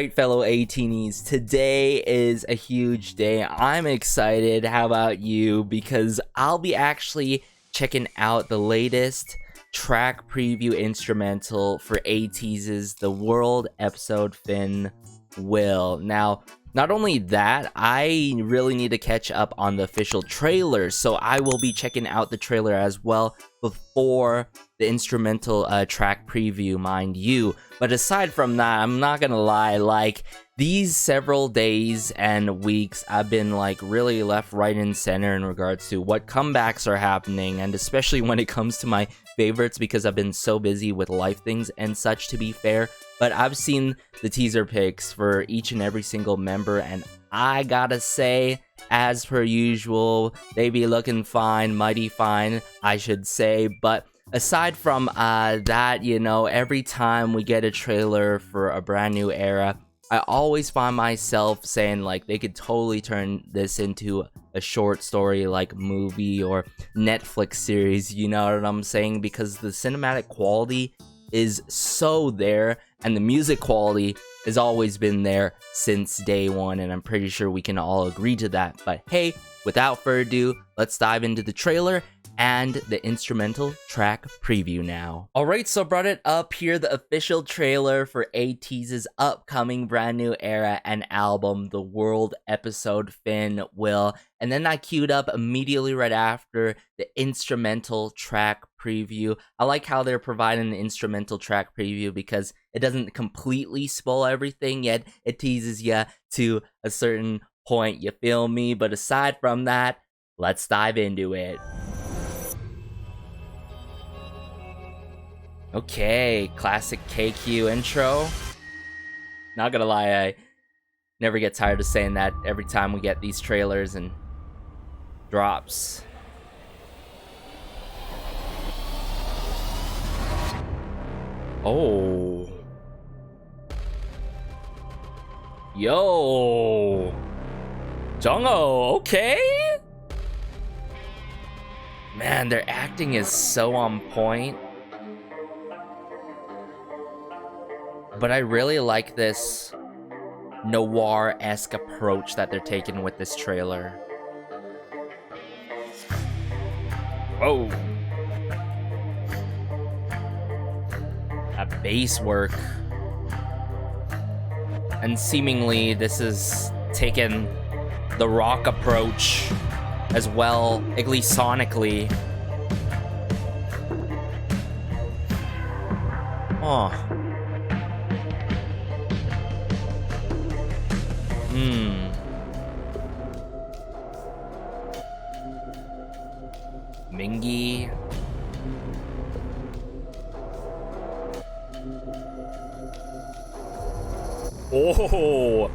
Alright, fellow ATEEZ, today is a huge day. I'm excited. How about you? Because I'll be actually checking out the latest track preview instrumental for ATEEZ's The World EP.FIN Will. Now, not only that, I really need to catch up on the official trailer, so I will be checking out the trailer as well before the instrumental track preview, mind you. But aside from that, I'm not gonna lie, like, these several days and weeks, I've been like really left, right, and center in regards to what comebacks are happening, and especially when it comes to my favorites, because I've been so busy with life things and such, to be fair. But I've seen the teaser pics for each and every single member, and I gotta say, as per usual, they be looking fine, mighty fine, I should say. But aside from that, you know, every time we get a trailer for a brand new era, I always find myself saying, like, they could totally turn this into a short story, like movie or Netflix series, you know what I'm saying? Because the cinematic quality is so there, and the music quality has always been there since day one, and I'm pretty sure we can all agree to that. But hey, without further ado, let's dive into the trailer and the instrumental track preview now. Alright, so brought it up here, the official trailer for ATEEZ's upcoming brand new era and album, The World EP.FIN Will. And then I queued up immediately right after the instrumental track preview. I like how they're providing the instrumental track preview because it doesn't completely spoil everything, yet it teases you to a certain point, you feel me? But aside from that, let's dive into it. Okay, classic KQ intro. Not gonna lie, I never get tired of saying that every time we get these trailers and drops. Oh. Yo. Jongho, okay? Man, their acting is so on point. But I really like this noir-esque approach that they're taking with this trailer. Whoa. That bass work. And seemingly this is taking the rock approach as well, at least sonically. Oh. Mingy. Oh.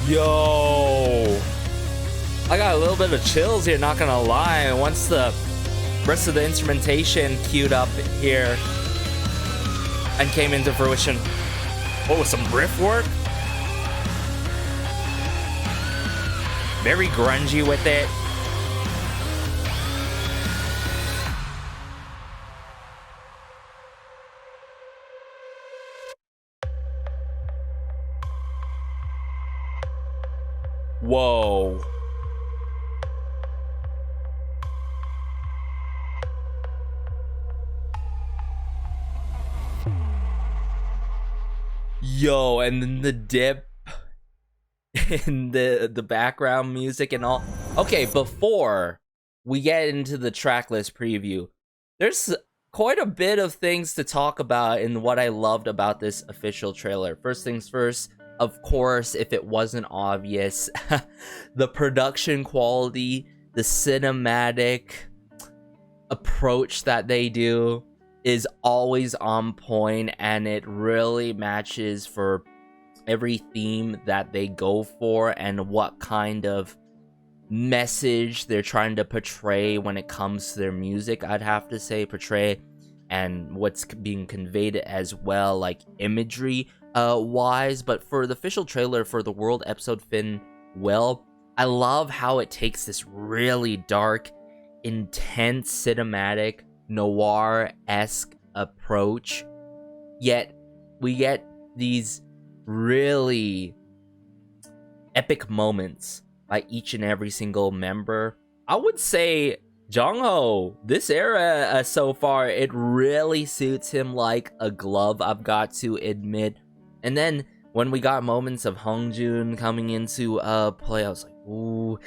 Yo. I got a little bit of chills here, not gonna lie. Once the rest of the instrumentation queued up here and came into fruition. Oh, some riff work. Very grungy with it. Whoa. Yo, and then the dip in the background music and all. Okay, before we get into the tracklist preview, there's quite a bit of things to talk about in what I loved about this official trailer. First things first, of course, if it wasn't obvious, the production quality, the cinematic approach that they do is always on point, and it really matches for every theme that they go for and what kind of message they're trying to portray when it comes to their music. I'd have to say portray, and what's being conveyed as well, like imagery wise. But for the official trailer for The World EP.FIN Will, I love how it takes this really dark, intense cinematic noir-esque approach, yet we get these really epic moments by each and every single member. I would say Jongho, this era so far, it really suits him like a glove, I've got to admit. And then when we got moments of Hongjoon coming into play, I was like, ooh,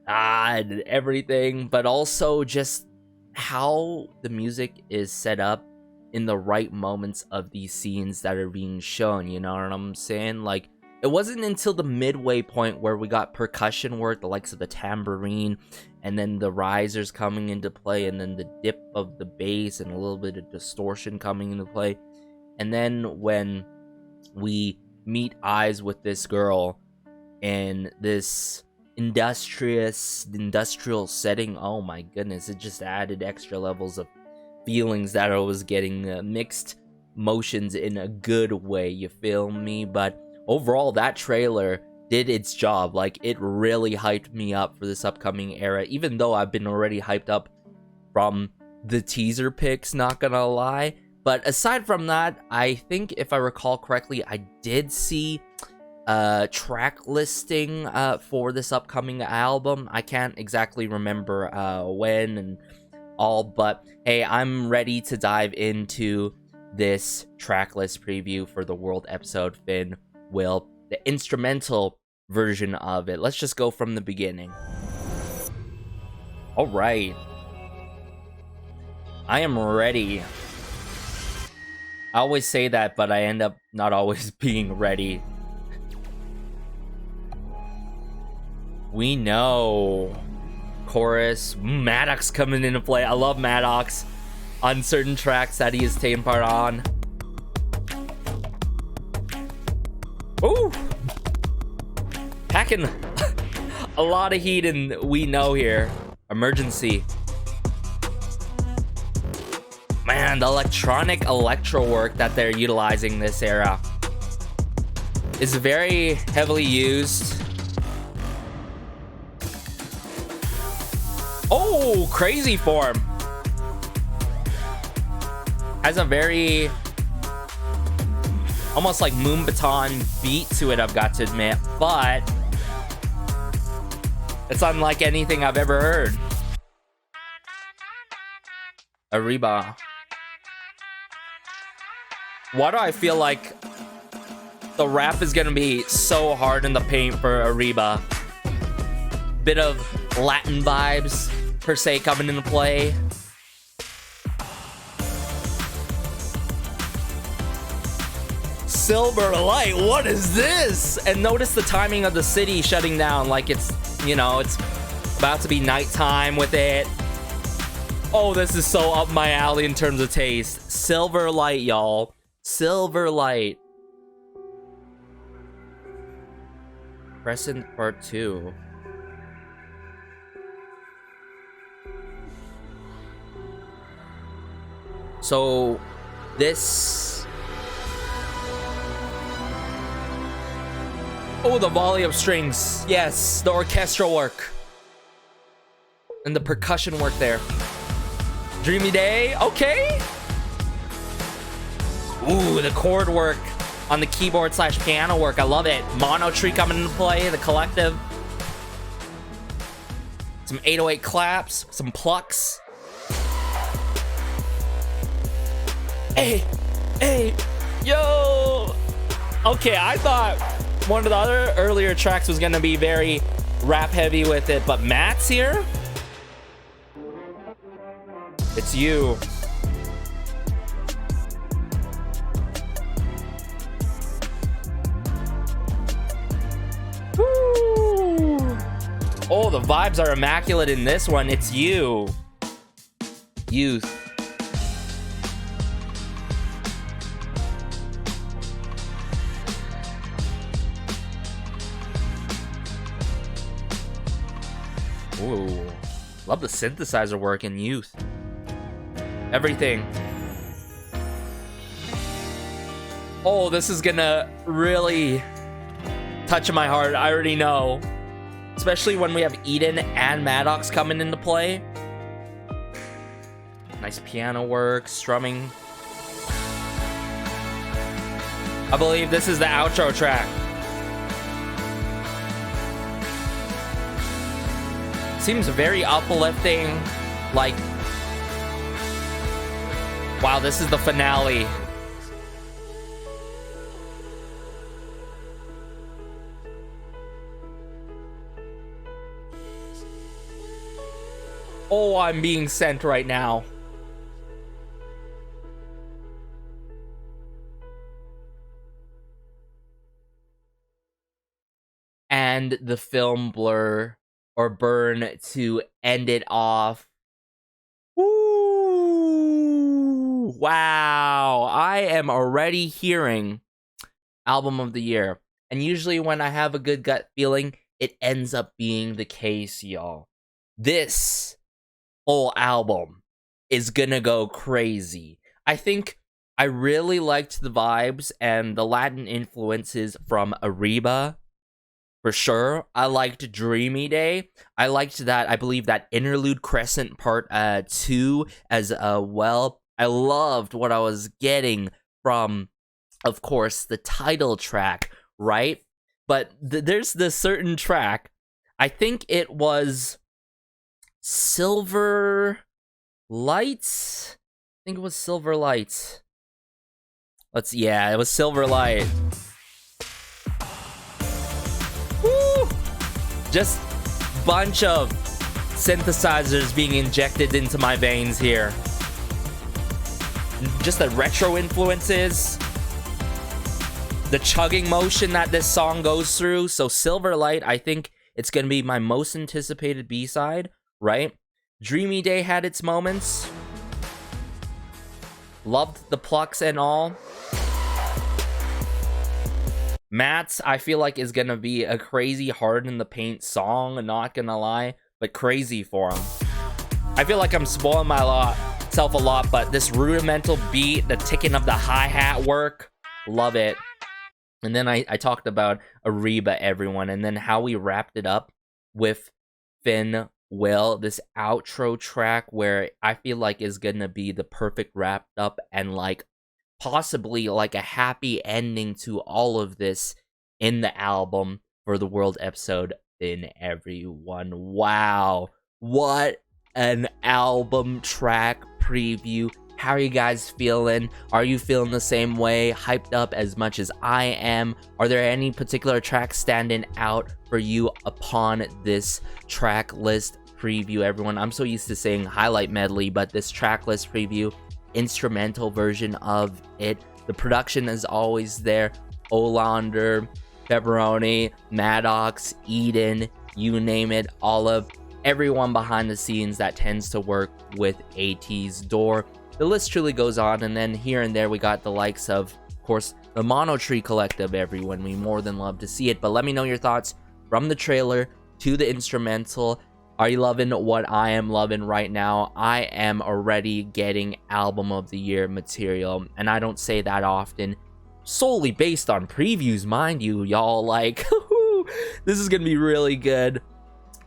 and everything. But also just how the music is set up in the right moments of these scenes that are being shown, you know what I'm saying? Like, it wasn't until the midway point where we got percussion work, the likes of the tambourine, and then the risers coming into play, and then the dip of the bass and a little bit of distortion coming into play. And then when we meet ATEEZ with this girl in this industrial setting, oh my goodness, it just added extra levels of feelings that I was getting, mixed motions in a good way, you feel me? But overall, that trailer did its job. Like, it really hyped me up for this upcoming era, even though I've been already hyped up from the teaser pics, not gonna lie. But aside from that, I think if I recall correctly, I did see track listing for this upcoming album. I can't exactly remember when and all, but hey, I'm ready to dive into this track list preview for the World episode FIN Will, the instrumental version of it. Let's just go from the beginning. All right, I am ready. I always say that, but I end up not always being ready. We know chorus, Maddox coming into play. I love Maddox on certain tracks that he has taken part on. Ooh, packing a lot of heat in We Know here. Emergency. Man, the electronic electro work that they're utilizing this era is very heavily used. Oh, crazy form. Has a very almost like Moonbaton beat to it, I've got to admit, but it's unlike anything I've ever heard. Ariba. Why do I feel like the rap is gonna be so hard in the paint for Ariba? Bit of Latin vibes per se coming into play. Silver light, what is this? And notice the timing of the city shutting down, like it's, you know, it's about to be nighttime with it. Oh, this is so up my alley in terms of taste. Silver light, y'all. Silver light. Crescent Part 2. So this, oh, the volley of strings. Yes, the orchestral work and the percussion work there. Dreamy Day, okay. Ooh, the chord work on the keyboard slash piano work, I love it. Mono tree coming into play, the collective. Some 808 claps, some plucks. Hey, hey, yo. Okay, I thought one of the other earlier tracks was gonna be very rap heavy with it, but Matt's here. It's you. Woo. Oh, the vibes are immaculate in this one. It's you. Youth. Ooh, love the synthesizer work in Youth. Everything. Oh, this is gonna really touch my heart. I already know. Especially when we have Eden and Maddox coming into play. Nice piano work, strumming. I believe this is the outro track. Seems very uplifting. Like, wow, this is the finale. Oh, I'm being sent right now. And the film blur or burn to end it off. Woo! Wow, I am already hearing album of the year. And usually when I have a good gut feeling, it ends up being the case, y'all. This whole album is gonna go crazy. I think I really liked the vibes and the Latin influences from Arriba. For sure. I liked Dreamy Day. I liked that, I believe, that interlude Crescent part 2 as well. I loved what I was getting from, of course, the title track, right? But there's this certain track, I think it was Silver Lights? I think it was Silver Lights. Yeah, it was Silver Light. Woo! Just bunch of synthesizers being injected into my veins here. Just the retro influences. The chugging motion that this song goes through. So Silver Light, I think it's going to be my most anticipated B-side, right? Dreamy Day had its moments. Loved the plucks and all. Matt's, I feel like, is going to be a crazy hard in the paint song, not going to lie, but crazy for him. I feel like I'm spoiling myself a lot, but this rudimental beat, the ticking of the hi-hat work, love it. And then I talked about Arriba, everyone, and then how we wrapped it up with Finn Will, this outro track where I feel like is going to be the perfect wrapped up and like possibly like a happy ending to all of this in the album for the world episode in everyone. Wow, what an album track preview. How are you guys feeling? Are you feeling the same way? Hyped up as much as I am? Are there any particular tracks standing out for you upon this track list preview, everyone? I'm so used to saying highlight medley, but this track list preview, instrumental version of it. The production is always there. Olander, Pepperoni, Maddox, Eden, you name it, Olive, everyone behind the scenes that tends to work with ATEEZ Door. The list truly goes on, and then here and there we got the likes of course, the Mono Tree Collective, everyone. We more than love to see it, but let me know your thoughts from the trailer to the instrumental. Are you loving what I am loving right now? I am already getting album of the year material, and I don't say that often, solely based on previews, mind you, y'all. Like, this is gonna be really good.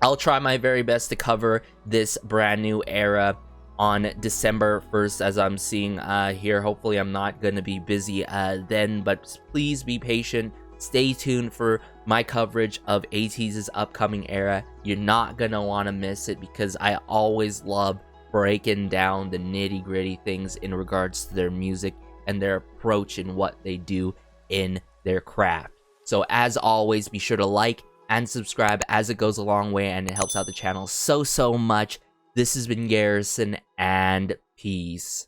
I'll try my very best to cover this brand new era on December 1st, as I'm seeing here. Hopefully I'm not gonna be busy then, but please be patient. Stay tuned for my coverage of ATEEZ's upcoming era. You're not gonna want to miss it, because I always love breaking down the nitty-gritty things in regards to their music and their approach and what they do in their craft. So as always, be sure to like and subscribe, as it goes a long way and it helps out the channel so much. This has been Garrison, and peace.